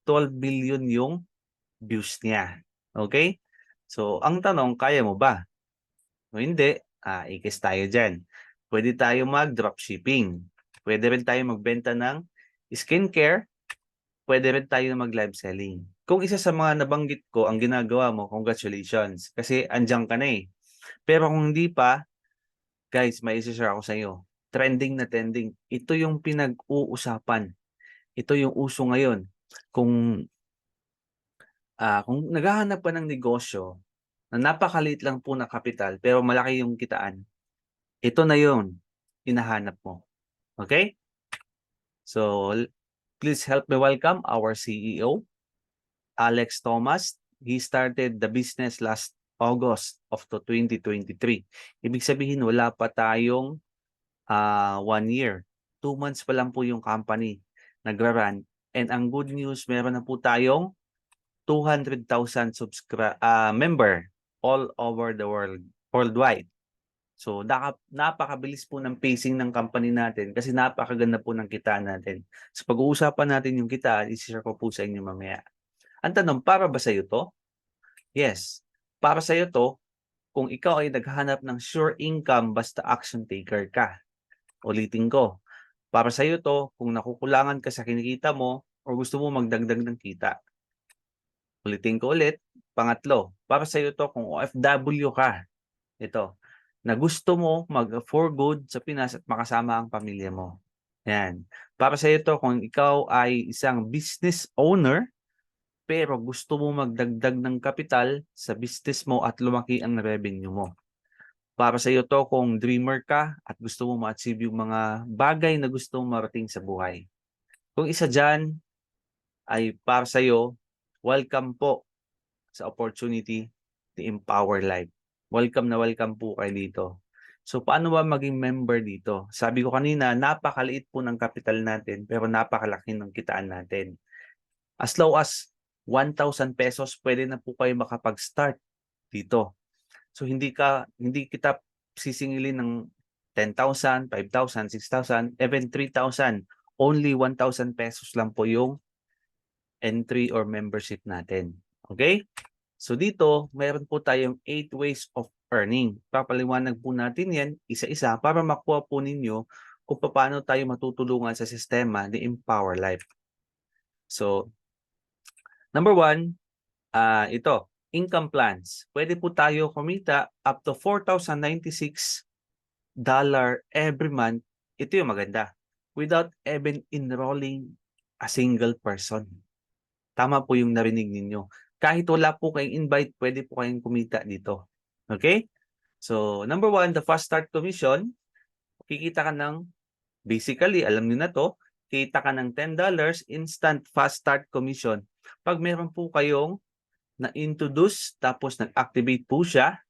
12 billion yung views niya. Okay? So, ang tanong, kaya mo ba? O hindi, ikis tayo dyan. Pwede tayo mag-dropshipping. Pwede rin tayo magbenta ng skincare. Pwede rin tayo mag-live selling. Kung isa sa mga nabanggit ko ang ginagawa mo, congratulations. Kasi andyan ka na eh. Pero kung hindi pa, guys, may isa-share ako sa iyo. Trending na trending. Ito yung pinag-uusapan. Ito yung uso ngayon. Kung kung naghahanap ka ng negosyo na napakaliit lang po na kapital pero malaki yung kitaan, ito na yung hinahanap mo. Okay? So, please help me welcome our CEO, Alex Thomas. He started the business last August of 2023. Ibig sabihin, wala pa tayong 1 year. 2 months pa lang po yung company nagra-run. And ang good news, meron na po tayong 200,000 member all over the world, worldwide. So, napakabilis po ng pacing ng company natin kasi napakaganda po ng kitaan natin. So, pag-uusapan natin yung kitaan, isi-share ko po sa inyo mamaya. Ang tanong, para ba sa'yo to? Yes. Para sa'yo to, kung ikaw ay naghahanap ng sure income basta action taker ka. Ulitin ko, para sa'yo to, kung nakukulangan ka sa kinikita mo o gusto mo magdagdag ng kita. Ulitin ko ulit, pangatlo, para sa'yo to kung OFW ka. Ito, na gusto mo mag-for good sa Pinas at makasama ang pamilya mo. Yan. Para sa ito, kung ikaw ay isang business owner, pero gusto mo magdagdag ng kapital sa business mo at lumaki ang revenue mo. Para sa iyo to kung dreamer ka at gusto mo ma-achieve yung mga bagay na gusto mong marating sa buhay. Kung isa dyan ay para sa iyo, welcome po sa opportunity to empower life. Welcome na welcome po kayo dito. So, paano ba maging member dito? Sabi ko kanina, napakaliit po ng kapital natin, pero napakalaki ng kitaan natin. As low as 1,000 pesos, pwede na po kayo makapag-start dito. So, hindi kita sisingilin ng 10,000, 5,000, 6,000, even 3,000. Only 1,000 pesos lang po yung entry or membership natin. Okay? So dito, mayroon po tayong 8 ways of earning. Papaliwanag po natin yan isa-isa para makuha po ninyo kung paano tayo matutulungan sa sistema ni Empower Life. So, number 1, ito, income plans. Pwede po tayo kumita up to $4,096 every month. Ito yung maganda. Without even enrolling a single person. Tama po yung narinig ninyo. Kahit wala po kayong invite, pwede po kayong kumita dito. Okay? So, number 1, the fast start commission. Kikita ka ng, basically, alam niyo na to, kita ka ng $10 instant fast start commission. Pag meron po kayong na-introduce, tapos nag-activate po siya,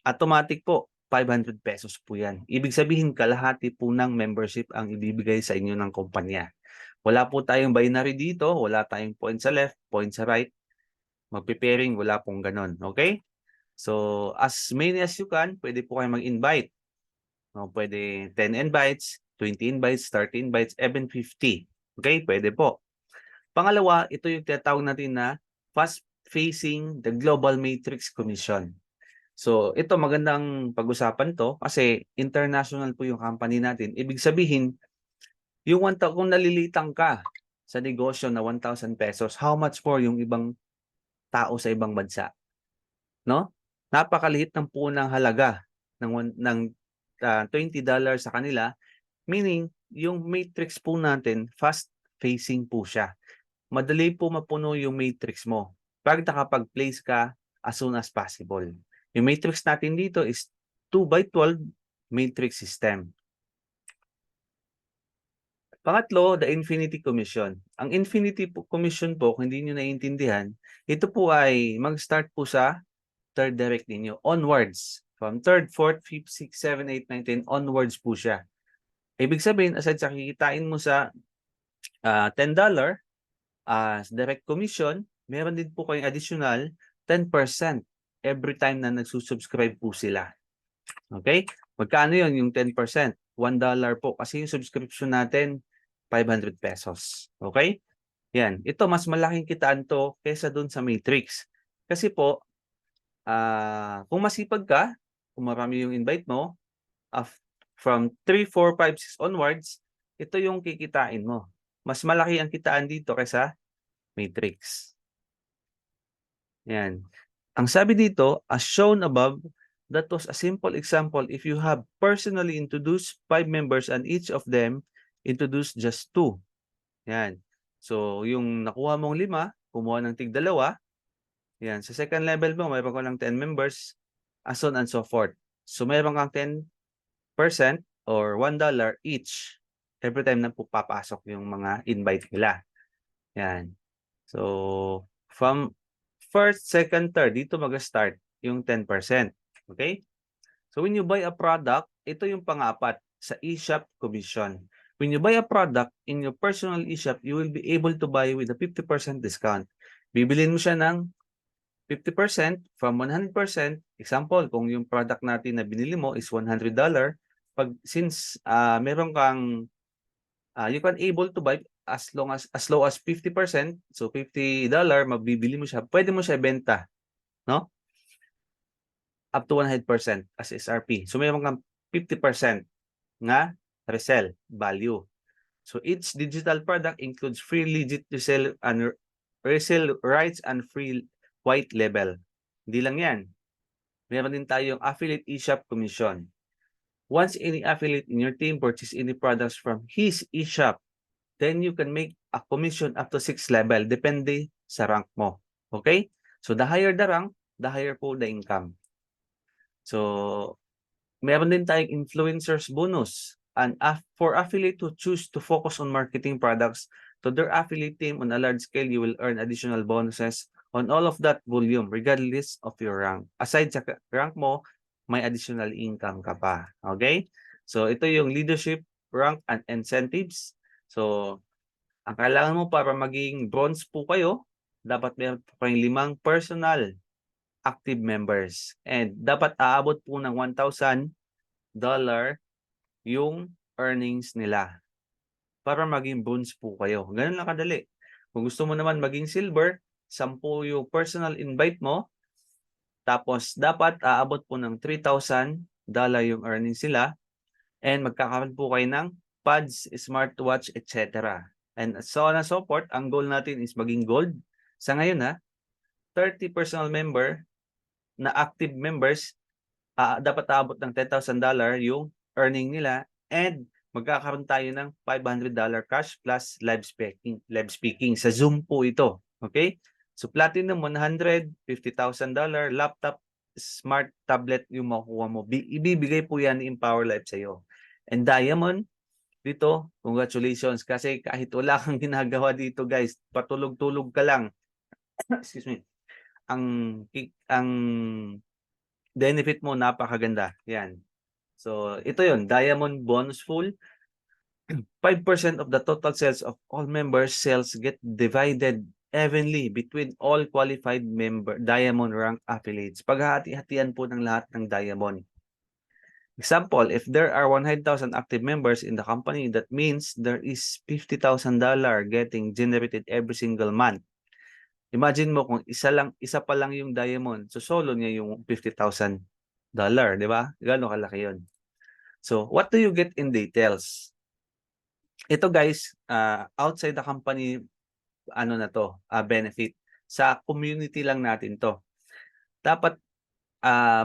automatic po, 500 pesos po yan. Ibig sabihin, kalahati po ng membership ang ibibigay sa inyo ng kumpanya. Wala po tayong binary dito, wala tayong point sa left, point sa right. Magpe-pairing, wala pong ganon. Okay? So, as many as you can, pwede po kayo mag-invite. No, pwede 10 invites, 20 invites, 30 invites, even 50. Okay? Pwede po. Pangalawa, ito yung tinatawag natin na fast-facing the Global Matrix Commission. So, ito magandang pag-usapan to kasi international po yung company natin. Ibig sabihin, yung kung nalilitang ka sa negosyo na 1,000 pesos, how much more yung ibang tao sa ibang bansa? No? Napakaliit ng punang halaga ng $20 sa kanila, meaning yung matrix po natin, fast facing po siya. Madali po mapuno yung matrix mo pag nakapag-place ka as soon as possible. Yung matrix natin dito is 2x12 matrix system. Pangatlo, the Infinity Commission. Ang Infinity Commission po, kung hindi nyo naiintindihan, ito po ay mag-start po sa third direct ninyo, onwards. From third, fourth, fifth, sixth, seven, eight, nine, 10, onwards po siya. Ibig sabihin, aside sa kikitain mo sa $10 direct commission, meron din po kayong additional 10% every time na nagsusubscribe po sila. Okay? Magkano yun yung 10%? $1 po. Kasi yung subscription natin, 500 pesos. Okay? Yan, ito mas malaking kitaan 'to kaysa dun sa matrix. Kasi po, kung masipag ka, kung marami yung invite mo, af from 3, 4, 5, 6 onwards, ito yung kikitain mo. Mas malaki ang kitaan dito kaysa matrix. Yan. Ang sabi dito, as shown above, that was a simple example if you have personally introduced 5 members and each of them introduced just 2. Yan. So, yung nakuha mong 5, kumuha ng tig-2. Yan. Sa second level mo, mayroon ka ng 10 members, so on and so forth. So, mayroon kang 10% or $1 each every time na papasok yung mga invite nila. Yan. So, from first, second, third, dito mag-start yung 10%. Okay? So, when you buy a product, ito yung pang-apat sa eShop commission. When you buy a product in your personal eShop, you will be able to buy with a 50% discount. Bibilin mo siya ng 50% from 100%. Example, kung yung product natin na binili mo is $100, since meron kang you can able to buy as low as 50%, so $50 mabibili mo siya, pwede mo siya ibenta, no? Up to 100% as SRP. So meron kang 50% nga resell value. So each digital product includes free legit resell and resell rights and free white label. Hindi lang yan. Meron din tayong affiliate eShop commission. Once any affiliate in your team purchase any products from his eShop, then you can make a commission up to 6 level, depende sa rank mo. Okay? So the higher the rank, the higher po the income. So, meron din tayong influencers bonus. And for affiliate who choose to focus on marketing products to their affiliate team on a large scale, you will earn additional bonuses on all of that volume, regardless of your rank. Aside sa rank mo, may additional income ka pa. Okay? So, ito yung leadership, rank, and incentives. So, ang kailangan mo para maging bronze po kayo, dapat meron po kayong 5 personal active members. And dapat aabot po ng $1,000 yung earnings nila para maging bronze po kayo. Ganun lang kadali. Kung gusto mo naman maging silver, 10 yung personal invite mo, tapos dapat aabot po ng $3,000 yung earnings nila, and magkakaroon po kayo ng pads, smartwatch, etc. And so on and so forth. Ang goal natin is maging gold. Sa ngayon 30 personal member na active members, dapat aabot ng $10,000 yung earning nila, and magkakaroon tayo ng $500 cash plus live speaking. Sa Zoom po ito. Okay? So platinum $100, $50,000, laptop, smart tablet yung makukuha mo. Ibibigay po yan ni Empower Life sa iyo. And diamond, dito, congratulations. Kasi kahit wala kang ginagawa dito, guys, patulog-tulog ka lang. Excuse me. Ang benefit mo napakaganda. Yan. So, ito yon, Diamond Bonus Full. 5% of the total sales of all members' sales get divided evenly between all qualified member Diamond rank affiliates. Paghahati-hatian po ng lahat ng Diamond. Example, if there are 100,000 active members in the company, that means there is $50,000 getting generated every single month. Imagine mo kung isa pa lang yung diamond, so solo niya yung $50,000, di ba? Gaano kalaki yun? So, what do you get in details? Ito guys, outside the company, benefit. Sa community lang natin to. Dapat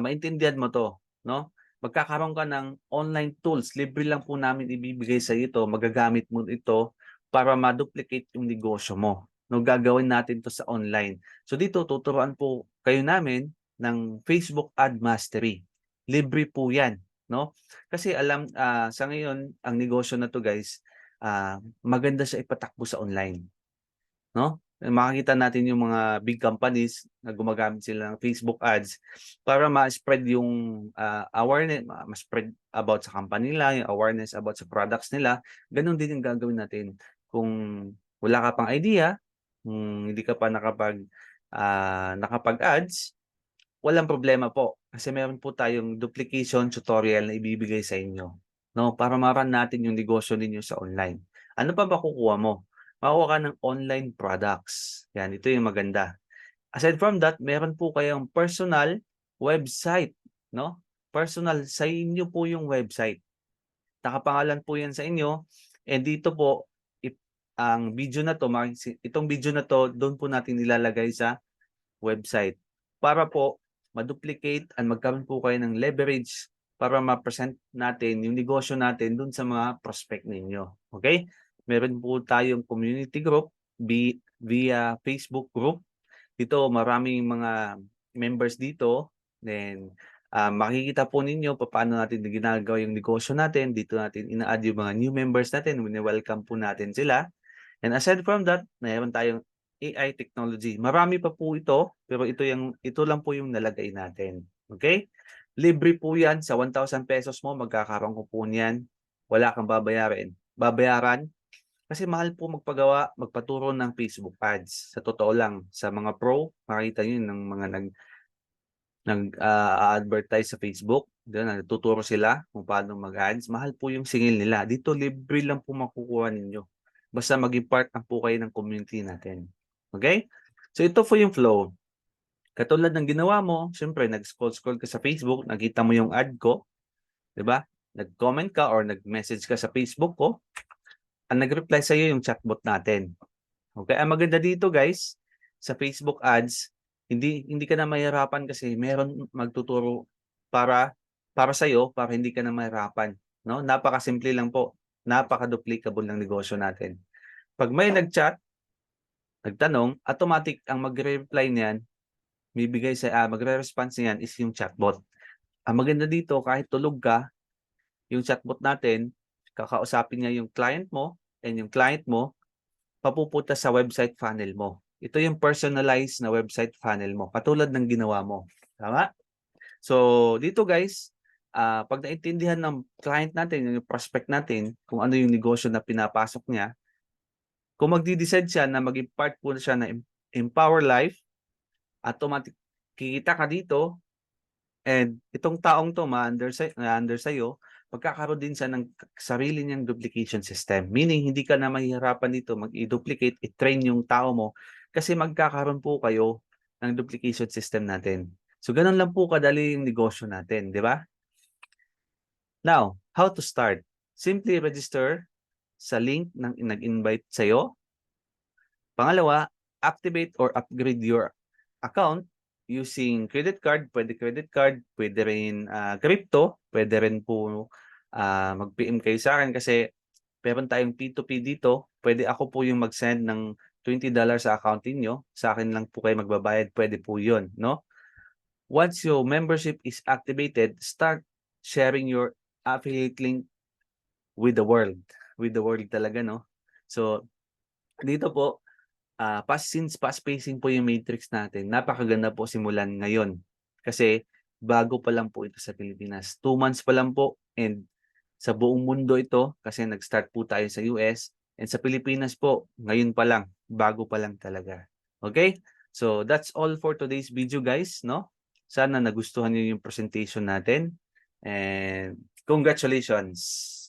maintindihan mo to, no? Magkakaroon ka ng online tools. Libre lang po namin ibibigay sa iyo ito. Magagamit mo ito para ma-duplicate yung negosyo mo. No, gagawin natin to sa online. So dito, tuturuan po kayo namin ng Facebook Ad Mastery. Libre po yan. No? Kasi sa ngayon, ang negosyo na to guys, maganda siya ipatakbo sa online. No? Makikita natin yung mga big companies na gumagamit sila ng Facebook ads para ma-spread yung awareness, ma-spread about sa company nila, yung awareness about sa products nila. Ganun din yung gagawin natin. Kung wala ka pang idea, hindi ka pa nakapag-ads, walang problema po. Kasi meron po tayong duplication tutorial na ibibigay sa inyo. No? Para ma-run natin yung negosyo ninyo sa online. Ano pa ba kukuha mo? Makakuha ka ng online products. Yan, ito yung maganda. Aside from that, meron po kayong personal website, no? Personal, sa inyo po yung website. Nakapangalan po yan sa inyo. And dito po, ang video na to, itong video na to, doon po natin ilalagay sa website. Para po, ma-duplicate and magkaroon po kayo ng leverage para ma-present natin yung negosyo natin doon sa mga prospect ninyo. Okay? Meron po tayong community group via Facebook group. Dito, maraming mga members dito. Then, makikita po ninyo paano natin ginagawa yung negosyo natin. Dito natin ina-add yung mga new members natin. Wini-welcome po natin sila. And aside from that, mayroon tayong AI technology. Marami pa po ito, pero ito lang po yung nalagay natin. Okay? Libre po yan. Sa 1,000 pesos mo, magkakaroon ko po niyan. Wala kang babayaran. Kasi mahal po magpaturo ng Facebook ads. Sa totoo lang, sa mga pro, makita nyo ng mga nag-advertise sa Facebook. Doon, nagtuturo sila kung paano mag-ads. Mahal po yung singil nila. Dito, libre lang po makukuha ninyo. Basta maging part na po kayo ng community natin. Okay? So, ito po yung flow. Katulad ng ginawa mo, syempre, nag-scroll ka sa Facebook, nakita mo yung ad ko, di ba? Nag-comment ka or nag-message ka sa Facebook ko, ang nag-reply sa iyo yung chatbot natin. Okay? Ang maganda dito, guys, sa Facebook ads, hindi ka na mahirapan kasi meron magtuturo para sa iyo para hindi ka na mahirapan, no? Napakasimple lang po. Napaka-duplicable ng negosyo natin. Pag may nag-chat, nagtanong, automatic ang magre-reply niyan, magre-response niyan is yung chatbot. Ang maganda dito, kahit tulog ka, yung chatbot natin, kakausapin niya yung client mo, and yung client mo, papupunta sa website funnel mo. Ito yung personalized na website funnel mo, katulad ng ginawa mo. Tama? So, dito guys, pag naintindihan ng client natin, yung prospect natin, kung ano yung negosyo na pinapasok niya, kung magdi-decide siya na maging part po siya na Empower Life, automatic kikita ka dito, and itong taong to ma-under sa'yo, magkakaroon din siya ng sarili niyang duplication system. Meaning, hindi ka na mahihirapan dito mag-i-duplicate, i-train yung tao mo kasi magkakaroon po kayo ng duplication system natin. So, ganun lang po kadali yung negosyo natin, di ba? Now, how to start? Simply register sa link ng nag-invite sa'yo. Pangalawa, activate or upgrade your account using credit card, pwede rin crypto, pwede rin po mag-PM kayo sa akin kasi meron tayong P2P dito. Pwede ako po yung mag-send ng $20 sa account niyo. Sa akin lang po kayo magbabayad, pwede po yun, no? Once your membership is activated, start sharing your affiliate link with the world. With the world talaga, no? So, dito po, since fast-pacing po yung matrix natin, napakaganda po simulan ngayon. Kasi bago pa lang po ito sa Pilipinas. 2 months pa lang po and sa buong mundo ito kasi nag-start po tayo sa US and sa Pilipinas po, ngayon pa lang, bago pa lang talaga. Okay? So that's all for today's video guys, no? Sana nagustuhan niyo yung presentation natin and congratulations!